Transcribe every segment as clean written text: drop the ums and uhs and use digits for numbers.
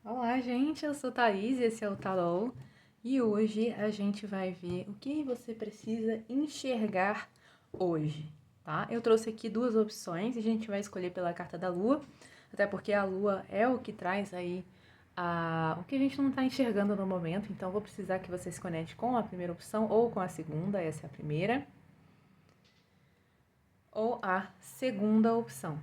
Olá, gente, eu sou Thaís e esse é o Tarot. E hoje a gente vai ver o que você precisa enxergar hoje, tá? Eu trouxe aqui duas opções e a gente vai escolher pela carta da Lua, até porque a Lua é o que traz aí o que a gente não está enxergando no momento, então vou precisar que você se conecte com a primeira opção ou com a segunda, essa é a primeira, ou a segunda opção.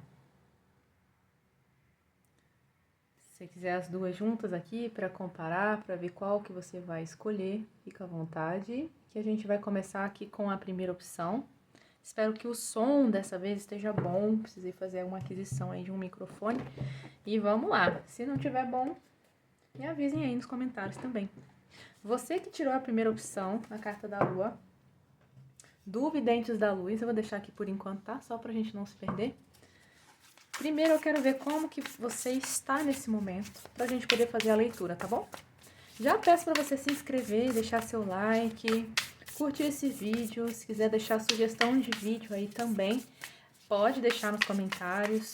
Se você quiser as duas juntas aqui para comparar, para ver qual que você vai escolher, fica à vontade. Que a gente vai começar aqui com a primeira opção. Espero que o som dessa vez esteja bom. Precisei fazer uma aquisição aí de um microfone. E vamos lá. Se não tiver bom, me avisem aí nos comentários também. Você que tirou a primeira opção, a carta da Lua, do Videntes da Luz, eu vou deixar aqui por enquanto, tá? Só pra gente não se perder. Primeiro eu quero ver como que você está nesse momento, pra gente poder fazer a leitura, tá bom? Já peço para você se inscrever, deixar seu like, curtir esse vídeo. Se quiser deixar sugestão de vídeo aí também, pode deixar nos comentários.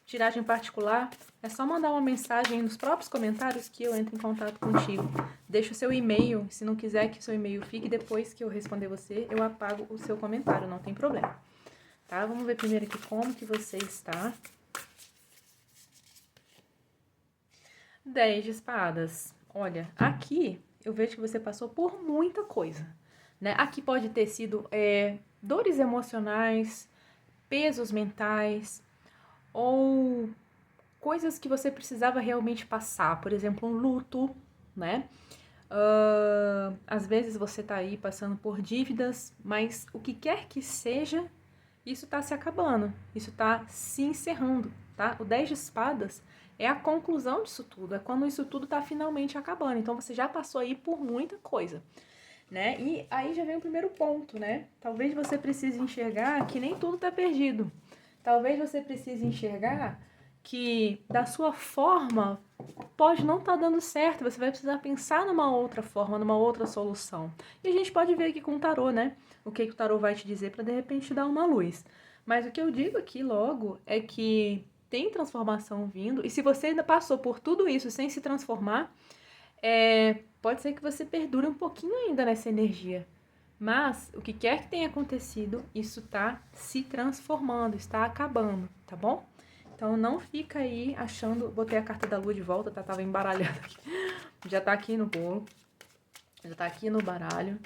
Tiragem particular, é só mandar uma mensagem nos próprios comentários que eu entro em contato contigo. Deixa o seu e-mail, se não quiser que o seu e-mail fique, depois que eu responder você, eu apago o seu comentário, não tem problema. Tá? Vamos ver primeiro aqui como que você está. 10 de espadas. Olha, aqui eu vejo que você passou por muita coisa, né? Aqui pode ter sido dores emocionais, pesos mentais ou coisas que você precisava realmente passar, por exemplo, um luto, né? Às vezes você tá aí passando por dívidas, mas o que quer que seja, isso tá se acabando, isso tá se encerrando, tá? O 10 de espadas é a conclusão disso tudo, é quando isso tudo tá finalmente acabando. Então você já passou aí por muita coisa, né? E aí já vem o primeiro ponto, né? Talvez você precise enxergar que nem tudo tá perdido. Talvez você precise enxergar que da sua forma pode não estar dando certo, você vai precisar pensar numa outra forma, numa outra solução. E a gente pode ver aqui com o tarô, né? O que o tarô vai te dizer para de repente te dar uma luz. Mas o que eu digo aqui logo é que tem transformação vindo, e se você ainda passou por tudo isso sem se transformar, pode ser que você perdure um pouquinho ainda nessa energia. Mas o que quer que tenha acontecido, isso está se transformando, está acabando, tá bom? Então não fica aí achando. Botei a carta da lua de volta, tá? Tava embaralhada aqui. Já tá aqui no bolo. Já tá aqui no baralho.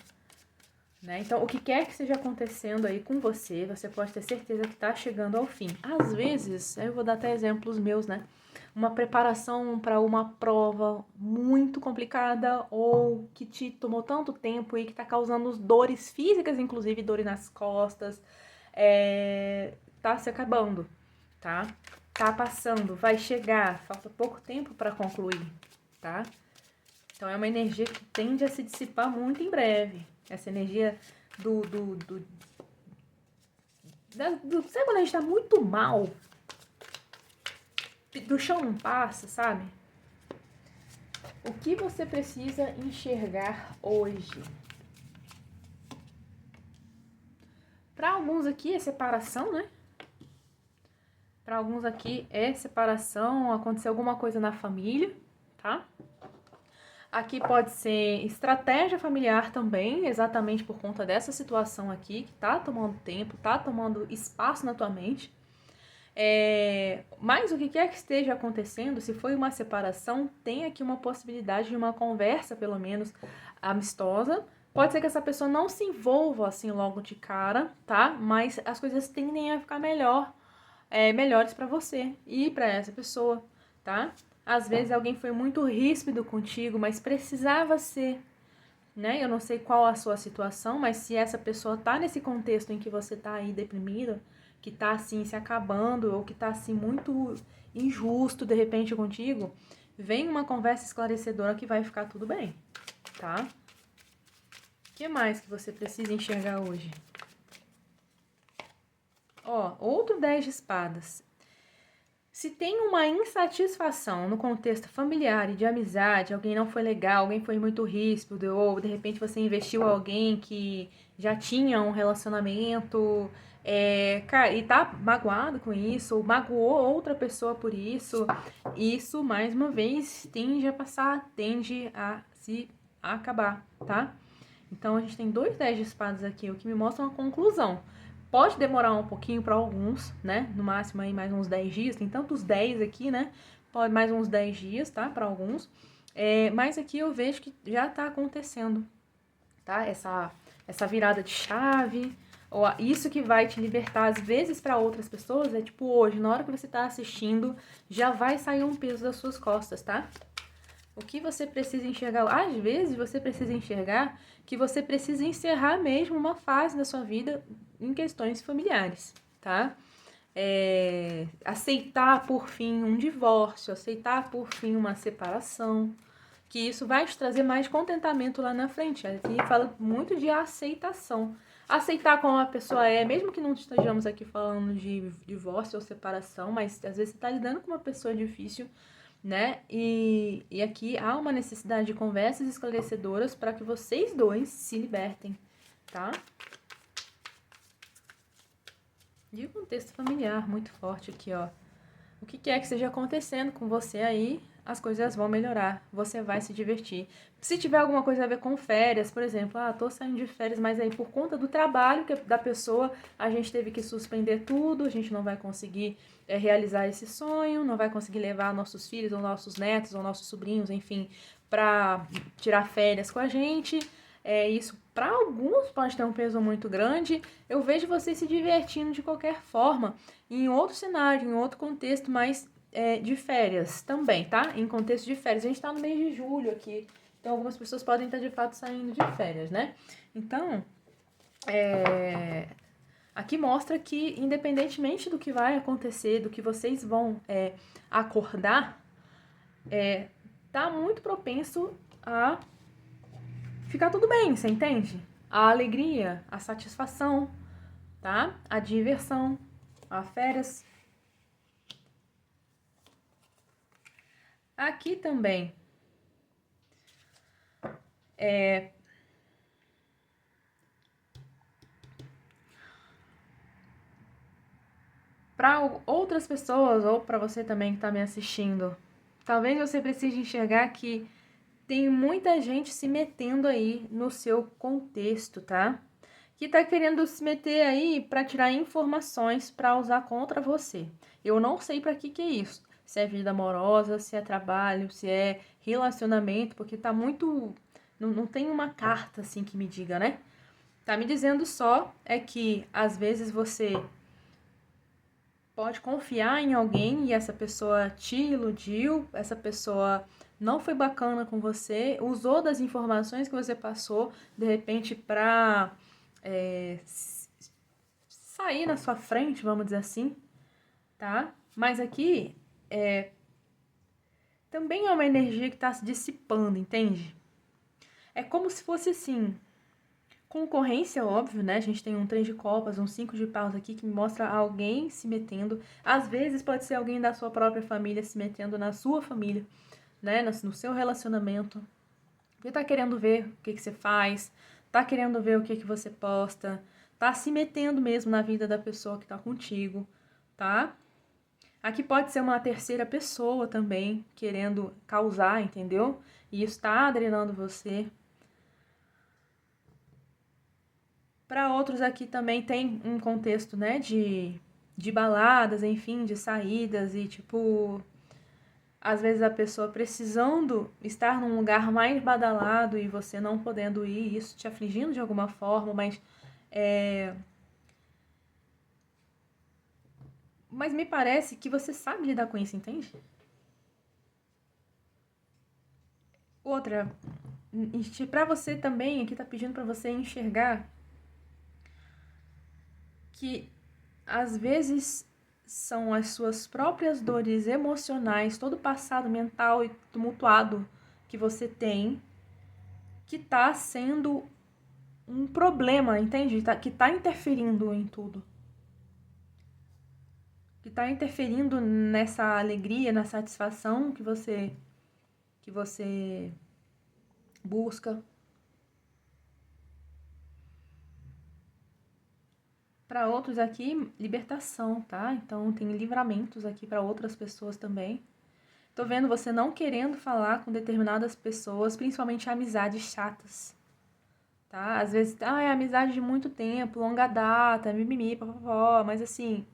Né? Então, o que quer que esteja acontecendo aí com você, você pode ter certeza que tá chegando ao fim. Às vezes, eu vou dar até exemplos meus, né? Uma preparação para uma prova muito complicada ou que te tomou tanto tempo e que tá causando dores físicas, inclusive dores nas costas, tá se acabando, tá? Tá passando, vai chegar, falta pouco tempo para concluir, tá? Então é uma energia que tende a se dissipar muito em breve. Essa energia sabe quando a gente tá muito mal? Do chão não passa, sabe? O que você precisa enxergar hoje? Para alguns aqui é separação, né? Para alguns aqui é separação, aconteceu alguma coisa na família, tá? Aqui pode ser estratégia familiar também, exatamente por conta dessa situação aqui, que tá tomando tempo, tá tomando espaço na tua mente. Mas o que quer que esteja acontecendo, se foi uma separação, tem aqui uma possibilidade de uma conversa, pelo menos, amistosa. Pode ser que essa pessoa não se envolva assim logo de cara, tá? Mas as coisas tendem a ficar melhores para você e para essa pessoa, tá? Às vezes alguém foi muito ríspido contigo, mas precisava ser, né? Eu não sei qual a sua situação, mas se essa pessoa tá nesse contexto em que você tá aí deprimido, que tá assim se acabando ou que tá assim muito injusto de repente contigo, vem uma conversa esclarecedora que vai ficar tudo bem, tá? O que mais que você precisa enxergar hoje? Ó, outro 10 de espadas. Se tem uma insatisfação no contexto familiar e de amizade, alguém não foi legal, alguém foi muito ríspido, ou de repente você investiu em alguém que já tinha um relacionamento, cara, e tá magoado com isso, ou magoou outra pessoa por isso, isso, mais uma vez, tende a passar, tende a se acabar, tá? Então a gente tem 2 10 de espadas aqui, o que me mostra uma conclusão. Pode demorar um pouquinho para alguns, né? No máximo aí mais uns 10 dias. Tem tantos 10 aqui, né? Pode mais uns 10 dias, tá? Para alguns. Mas aqui eu vejo que já tá acontecendo, tá? Essa virada de chave. Ou isso que vai te libertar, às vezes, para outras pessoas, é tipo hoje, na hora que você tá assistindo, já vai sair um peso das suas costas, tá? O que você precisa enxergar? Às vezes você precisa enxergar que você precisa encerrar mesmo uma fase da sua vida em questões familiares, tá? Aceitar por fim um divórcio, aceitar por fim uma separação, que isso vai te trazer mais contentamento lá na frente. Aqui fala muito de aceitação. Aceitar como a pessoa é, mesmo que não estejamos aqui falando de divórcio ou separação, mas às vezes você está lidando com uma pessoa difícil, né? E aqui há uma necessidade de conversas esclarecedoras para que vocês dois se libertem, tá? E o contexto familiar muito forte aqui, ó. O que quer que esteja acontecendo com você aí, as coisas vão melhorar, você vai se divertir. Se tiver alguma coisa a ver com férias, por exemplo, tô saindo de férias, mas aí por conta do trabalho da pessoa, a gente teve que suspender tudo, a gente não vai conseguir realizar esse sonho, não vai conseguir levar nossos filhos, ou nossos netos, ou nossos sobrinhos, enfim, para tirar férias com a gente. Isso para alguns pode ter um peso muito grande. Eu vejo vocês se divertindo de qualquer forma, em outro cenário, em outro contexto, mas de férias também, tá? Em contexto de férias. A gente tá no mês de julho aqui, então algumas pessoas podem estar de fato saindo de férias, né? Então, aqui mostra que, independentemente do que vai acontecer, do que vocês vão acordar, tá muito propenso a ficar tudo bem, você entende? A alegria, a satisfação, tá? A diversão, a férias. Aqui também para outras pessoas ou para você também que está me assistindo, talvez você precise enxergar que tem muita gente se metendo aí no seu contexto, tá? Que tá querendo se meter aí para tirar informações para usar contra você. Eu não sei para que é isso. Se é vida amorosa, se é trabalho, se é relacionamento, porque tá muito. Não tem uma carta assim que me diga, né? Tá me dizendo só é que às vezes você pode confiar em alguém e essa pessoa te iludiu, essa pessoa não foi bacana com você, usou das informações que você passou, de repente, para sair na sua frente, vamos dizer assim, tá? Mas aqui também é uma energia que está se dissipando, entende? É como se fosse assim, concorrência, óbvio, né? A gente tem um 3 de copas, um 5 de paus aqui que mostra alguém se metendo. Às vezes pode ser alguém da sua própria família se metendo na sua família, né? No seu relacionamento. Porque tá querendo ver o que você faz, tá querendo ver o que você posta, tá se metendo mesmo na vida da pessoa que tá contigo, tá? Aqui pode ser uma terceira pessoa também querendo causar, entendeu? E isso tá adrenando você. Para outros aqui também tem um contexto, né, de baladas, enfim, de saídas e, tipo, às vezes a pessoa precisando estar num lugar mais badalado e você não podendo ir, isso te afligindo de alguma forma, mas me parece que você sabe lidar com isso, entende? Outra, para você também, aqui tá pedindo para você enxergar que às vezes são as suas próprias dores emocionais, todo o passado mental e tumultuado que você tem, que tá sendo um problema, entende? Que tá interferindo em tudo. que tá interferindo nessa alegria, na satisfação que você busca. Para outros aqui, libertação, tá? Então tem livramentos aqui para outras pessoas também. Tô vendo você não querendo falar com determinadas pessoas, principalmente amizades chatas, tá? Às vezes, é amizade de muito tempo, longa data, mimimi, papapó, mas assim,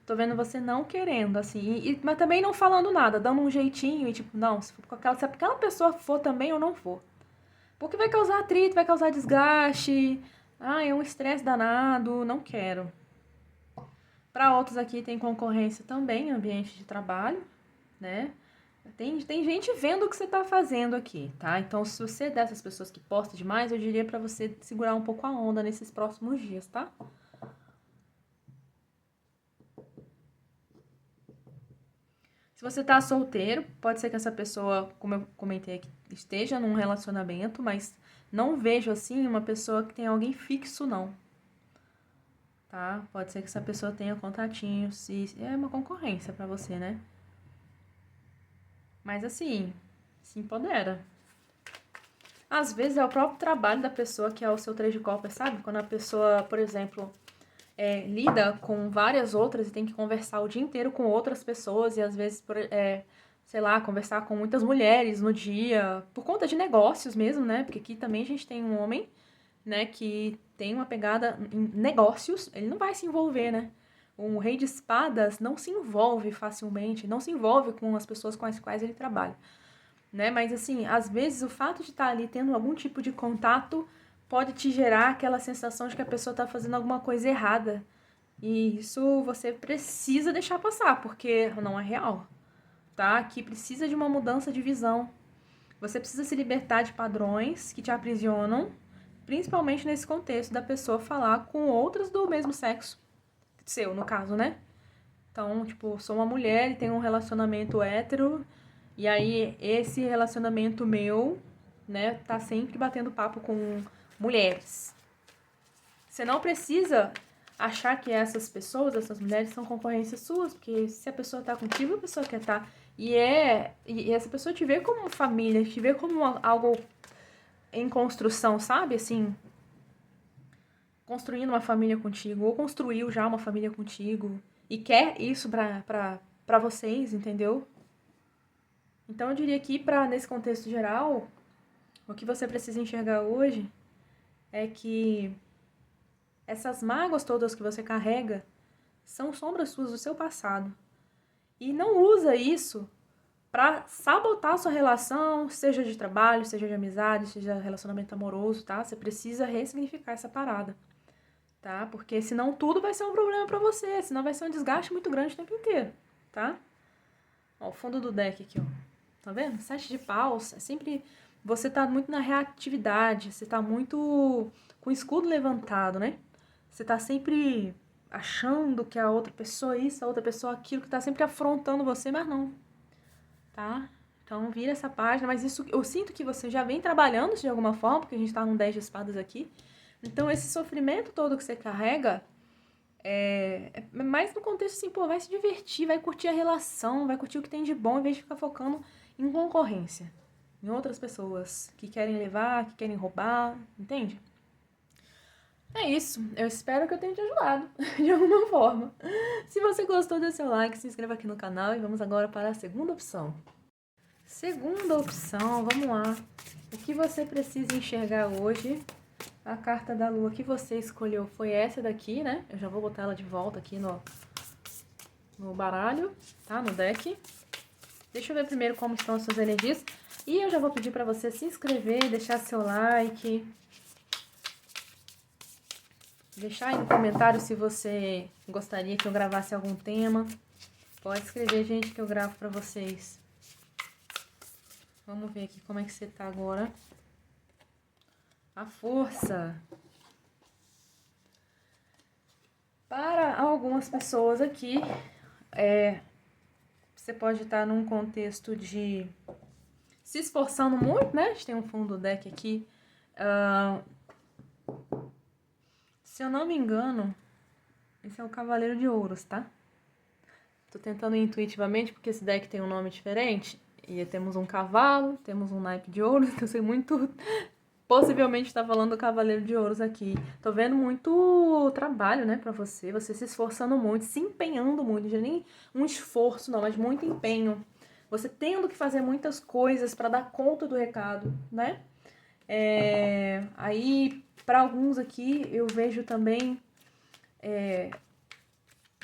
tô vendo você não querendo, assim, mas também não falando nada, dando um jeitinho e tipo, não, se aquela pessoa for também, eu não vou. Porque vai causar atrito, vai causar desgaste, é um estresse danado, não quero. Para outros aqui tem concorrência também, ambiente de trabalho, né? Tem gente vendo o que você tá fazendo aqui, tá? Então, se você é dessas pessoas que posta demais, eu diria para você segurar um pouco a onda nesses próximos dias, tá? Se você tá solteiro, pode ser que essa pessoa, como eu comentei aqui, esteja num relacionamento, mas não vejo assim uma pessoa que tem alguém fixo, não. Tá? Pode ser que essa pessoa tenha contatinhos, e é uma concorrência para você, né? Mas assim, se empodera. Às vezes é o próprio trabalho da pessoa que é o seu três de copas, sabe? Quando a pessoa, por exemplo, lida com várias outras e tem que conversar o dia inteiro com outras pessoas e às vezes, sei lá, conversar com muitas mulheres no dia, por conta de negócios mesmo, né? Porque aqui também a gente tem um homem, né, que tem uma pegada em negócios, ele não vai se envolver, né? Um rei de espadas não se envolve facilmente, não se envolve com as pessoas com as quais ele trabalha, né? Mas assim, às vezes o fato de estar ali tendo algum tipo de contato pode te gerar aquela sensação de que a pessoa está fazendo alguma coisa errada. E isso você precisa deixar passar, porque não é real, tá? Que precisa de uma mudança de visão. Você precisa se libertar de padrões que te aprisionam, principalmente nesse contexto da pessoa falar com outras do mesmo sexo. Seu, no caso, né? Então, tipo, sou uma mulher e tenho um relacionamento hétero, e aí esse relacionamento meu, né, tá sempre batendo papo com mulheres. Você não precisa achar que essas pessoas, essas mulheres, são concorrências suas, porque se a pessoa tá contigo, a pessoa quer estar. E essa pessoa te vê como família, te vê como algo em construção, sabe? Assim, construindo uma família contigo, ou construiu já uma família contigo, e quer isso pra vocês, entendeu? Então eu diria que nesse contexto geral, o que você precisa enxergar hoje é que essas mágoas todas que você carrega são sombras suas do seu passado. E não usa isso pra sabotar a sua relação, seja de trabalho, seja de amizade, seja relacionamento amoroso, tá? Você precisa ressignificar essa parada, tá? Porque senão tudo vai ser um problema pra você, senão vai ser um desgaste muito grande o tempo inteiro, tá? Ó, o fundo do deck aqui, ó. Tá vendo? 7 de paus é sempre... Você tá muito na reatividade, você tá muito com o escudo levantado, né? Você tá sempre achando que a outra pessoa é isso, a outra pessoa é aquilo, que tá sempre afrontando você, mas não, tá? Então vira essa página, mas isso eu sinto que você já vem trabalhando de alguma forma, porque a gente tá num 10 de espadas aqui. Então esse sofrimento todo que você carrega é mais no contexto assim, pô, vai se divertir, vai curtir a relação, vai curtir o que tem de bom, em vez de ficar focando em concorrência, em outras pessoas que querem levar, que querem roubar, entende? É isso, eu espero que eu tenha te ajudado de alguma forma. Se você gostou, dê seu like, se inscreva aqui no canal e vamos agora para a segunda opção. Segunda opção, vamos lá. O que você precisa enxergar hoje? A carta da lua que você escolheu foi essa daqui, né? Eu já vou botar ela de volta aqui no baralho, tá? No deck. Deixa eu ver primeiro como estão as suas energias. E eu já vou pedir pra você se inscrever, deixar seu like. Deixar aí no comentário se você gostaria que eu gravasse algum tema. Pode escrever, gente, que eu gravo pra vocês. Vamos ver aqui como é que você tá agora. A força. Para algumas pessoas aqui, você pode estar num contexto de se esforçando muito, né? A gente tem um fundo do deck aqui. Se eu não me engano, esse é o Cavaleiro de Ouros, tá? Tô tentando intuitivamente, porque esse deck tem um nome diferente. E temos um cavalo, temos um naipe de ouros, então eu sei muito. Possivelmente tá falando do Cavaleiro de Ouros aqui. Tô vendo muito trabalho, né, pra você se esforçando muito, se empenhando muito, não é nem um esforço, não, mas muito empenho. Você tendo que fazer muitas coisas pra dar conta do recado, né? Aí, pra alguns aqui, eu vejo também.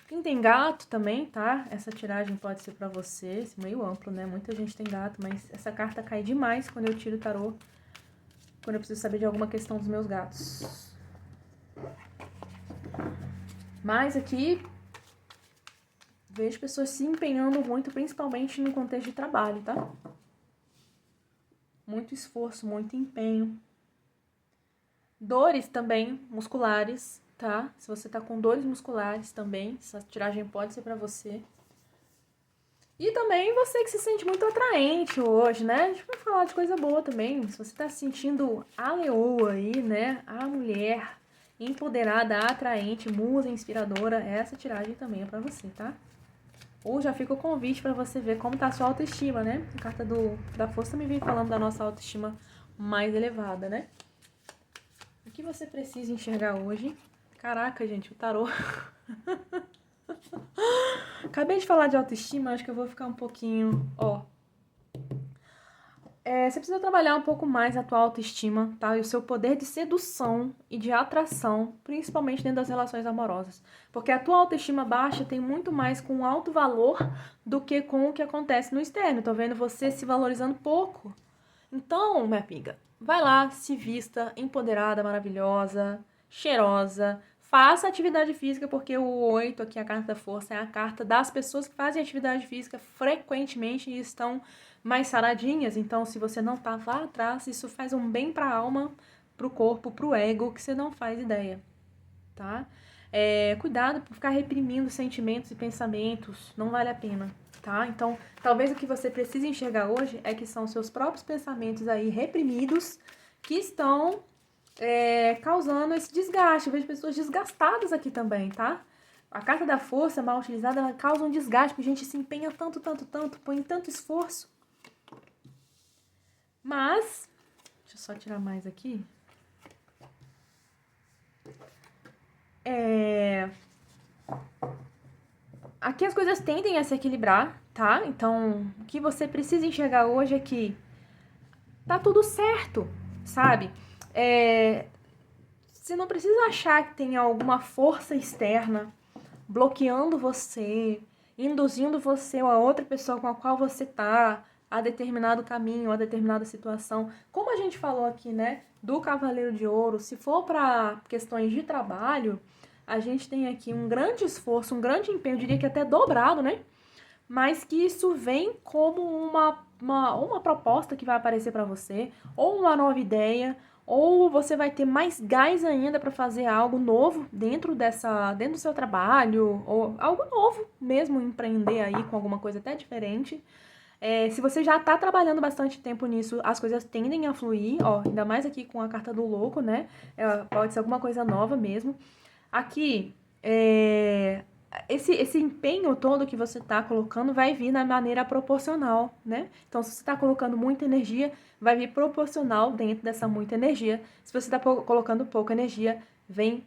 Quem tem gato também, tá? Essa tiragem pode ser pra você, esse meio amplo, né? Muita gente tem gato, mas essa carta cai demais quando eu tiro o tarô. Quando eu preciso saber de alguma questão dos meus gatos. Mas aqui, vejo pessoas se empenhando muito, principalmente no contexto de trabalho, tá? Muito esforço, muito empenho. Dores também, musculares, tá? Se você tá com dores musculares também, essa tiragem pode ser pra você. E também você que se sente muito atraente hoje, né? A gente vai falar de coisa boa também. Se você tá se sentindo a leoa aí, né? A mulher empoderada, atraente, musa inspiradora, essa tiragem também é pra você, tá? Ou já fica o convite pra você ver como tá a sua autoestima, né? A carta da força também vem falando da nossa autoestima mais elevada, né? O que você precisa enxergar hoje? Caraca, gente, o tarô. Acabei de falar de autoestima, acho que eu vou ficar um pouquinho, ó. Você precisa trabalhar um pouco mais a tua autoestima, tá? E o seu poder de sedução e de atração, principalmente dentro das relações amorosas. Porque a tua autoestima baixa tem muito mais com o alto valor do que com o que acontece no externo. Tô vendo você se valorizando pouco. Então, minha amiga, vai lá, se vista empoderada, maravilhosa, cheirosa. Faça atividade física, porque o 8 aqui, a carta da força, é a carta das pessoas que fazem atividade física frequentemente e estão mais saradinhas. Então, se você não tá, vá atrás. Isso faz um bem pra alma, pro corpo, pro ego, que você não faz ideia, tá? Cuidado por ficar reprimindo sentimentos e pensamentos. Não vale a pena, tá? Então, talvez o que você precisa enxergar hoje é que são seus próprios pensamentos aí reprimidos que estão causando esse desgaste. Eu vejo pessoas desgastadas aqui também, tá? A carta da força mal utilizada, ela causa um desgaste, porque a gente se empenha tanto, põe tanto esforço. Mas, deixa eu só tirar mais aqui. Aqui as coisas tendem a se equilibrar, tá? Então, o que você precisa enxergar hoje é que tá tudo certo, sabe? Você não precisa achar que tem alguma força externa bloqueando você, induzindo você ou a outra pessoa com a qual você tá a determinado caminho, a determinada situação. Como a gente falou aqui, né, do Cavaleiro de Ouro, se for para questões de trabalho, a gente tem aqui um grande esforço, um grande empenho, eu diria que até dobrado, né? Mas que isso vem como uma proposta que vai aparecer para você, ou uma nova ideia, ou você vai ter mais gás ainda para fazer algo novo dentro do seu trabalho, ou algo novo mesmo, empreender aí com alguma coisa até diferente. Se você já tá trabalhando bastante tempo nisso, as coisas tendem a fluir, ó, ainda mais aqui com a carta do louco, né? Pode ser alguma coisa nova mesmo. Aqui, esse empenho todo que você está colocando vai vir na maneira proporcional, né? Então, se você está colocando muita energia, vai vir proporcional dentro dessa muita energia. Se você está colocando pouca energia, vem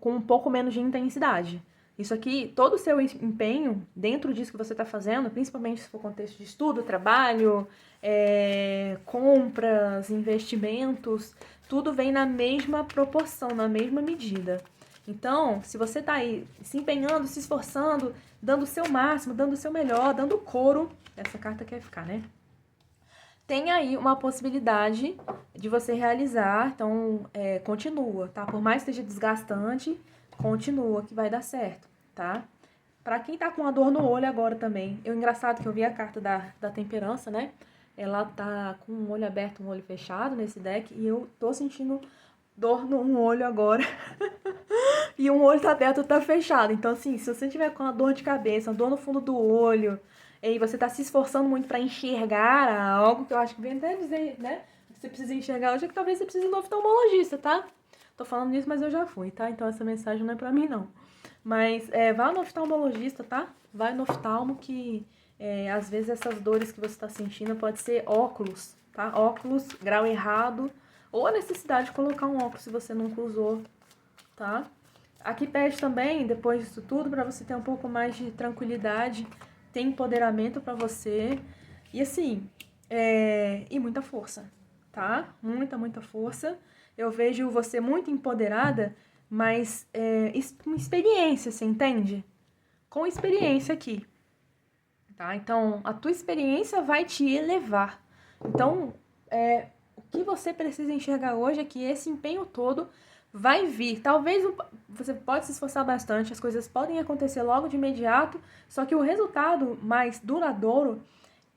com um pouco menos de intensidade. Isso aqui, todo o seu empenho dentro disso que você está fazendo, principalmente se for contexto de estudo, trabalho, compras, investimentos, tudo vem na mesma proporção, na mesma medida. Então, se você tá aí se empenhando, se esforçando, dando o seu máximo, dando o seu melhor, dando couro, essa carta quer ficar, né? Tem aí uma possibilidade de você realizar, então continua, tá? Por mais que esteja desgastante, continua que vai dar certo, tá? Pra quem tá com a dor no olho agora também, engraçado que eu vi a carta da temperança, né? Ela tá com um olho aberto, um olho fechado nesse deck, e eu tô sentindo dor num olho agora. E um olho tá aberto, tá fechado. Então, assim, se você tiver com uma dor de cabeça, uma dor no fundo do olho, e você tá se esforçando muito pra enxergar algo, que eu acho que vem até dizer, né? Que você precisa enxergar hoje, é que talvez você precise de um oftalmologista, tá? Tô falando isso, mas eu já fui, tá? Então essa mensagem não é pra mim, não. Mas vá no oftalmologista, tá? Vai no oftalmo que às vezes essas dores que você está sentindo pode ser óculos, tá? Óculos, grau errado, ou a necessidade de colocar um óculos se você nunca usou, tá? Aqui pede também, depois disso tudo, para você ter um pouco mais de tranquilidade, tem empoderamento para você, e assim, e muita força, tá? Muita força. Eu vejo você muito empoderada, mas com experiência, você entende? Com experiência aqui, tá? Então, a tua experiência vai te elevar. Então, o que você precisa enxergar hoje é que esse empenho todo vai vir. Talvez você pode se esforçar bastante, as coisas podem acontecer logo de imediato, só que o resultado mais duradouro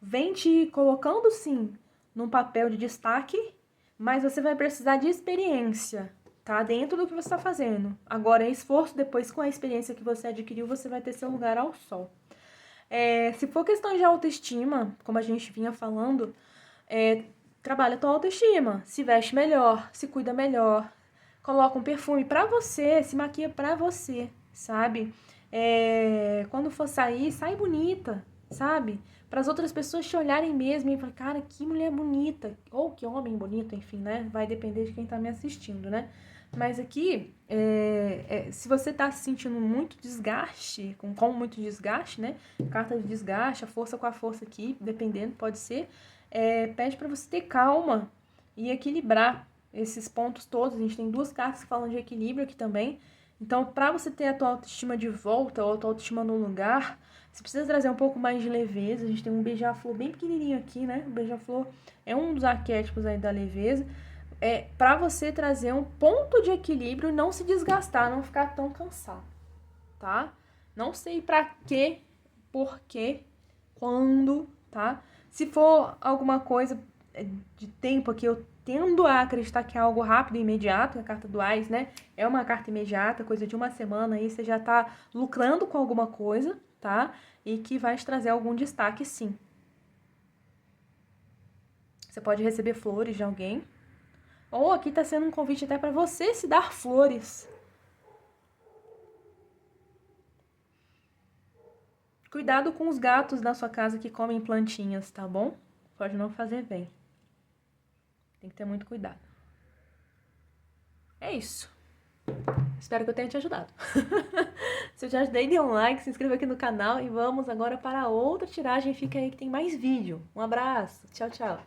vem te colocando, sim, num papel de destaque, mas você vai precisar de experiência, tá? Dentro do que você está fazendo. Agora, esforço, depois com a experiência que você adquiriu, você vai ter seu lugar ao sol. Se for questão de autoestima, como a gente vinha falando, trabalha a tua autoestima. Se veste melhor, se cuida melhor, coloca um perfume pra você, se maquia pra você, sabe? Quando for sair, sai bonita, sabe? Para as outras pessoas te olharem mesmo e falar, cara, que mulher bonita, ou que homem bonito, enfim, né? Vai depender de quem tá me assistindo, né? Mas aqui, se você tá se sentindo muito desgaste, com muito desgaste, né? Carta de desgaste, a força com a força aqui, dependendo, pode ser, pede para você ter calma e equilibrar esses pontos todos. A gente tem duas cartas que falam de equilíbrio aqui também. Então, para você ter a tua autoestima de volta, ou a tua autoestima no lugar, você precisa trazer um pouco mais de leveza. A gente tem um beija-flor bem pequenininho aqui, né? O beija-flor é um dos arquétipos aí da leveza. Para você trazer um ponto de equilíbrio e não se desgastar, não ficar tão cansado, tá? Não sei pra quê, por quê, quando, tá? Se for alguma coisa de tempo aqui, eu tendo a acreditar que é algo rápido e imediato, a carta do Ás, né? É uma carta imediata, coisa de uma semana aí, você já tá lucrando com alguma coisa, tá? E que vai te trazer algum destaque, sim. Você pode receber flores de alguém, ou aqui tá sendo um convite até para você se dar flores. Cuidado com os gatos da sua casa que comem plantinhas, tá bom? Pode não fazer bem. Tem que ter muito cuidado. É isso. Espero que eu tenha te ajudado. Se eu te ajudei, dê um like, se inscreva aqui no canal e vamos agora para outra tiragem. Fica aí que tem mais vídeo. Um abraço. Tchau, tchau.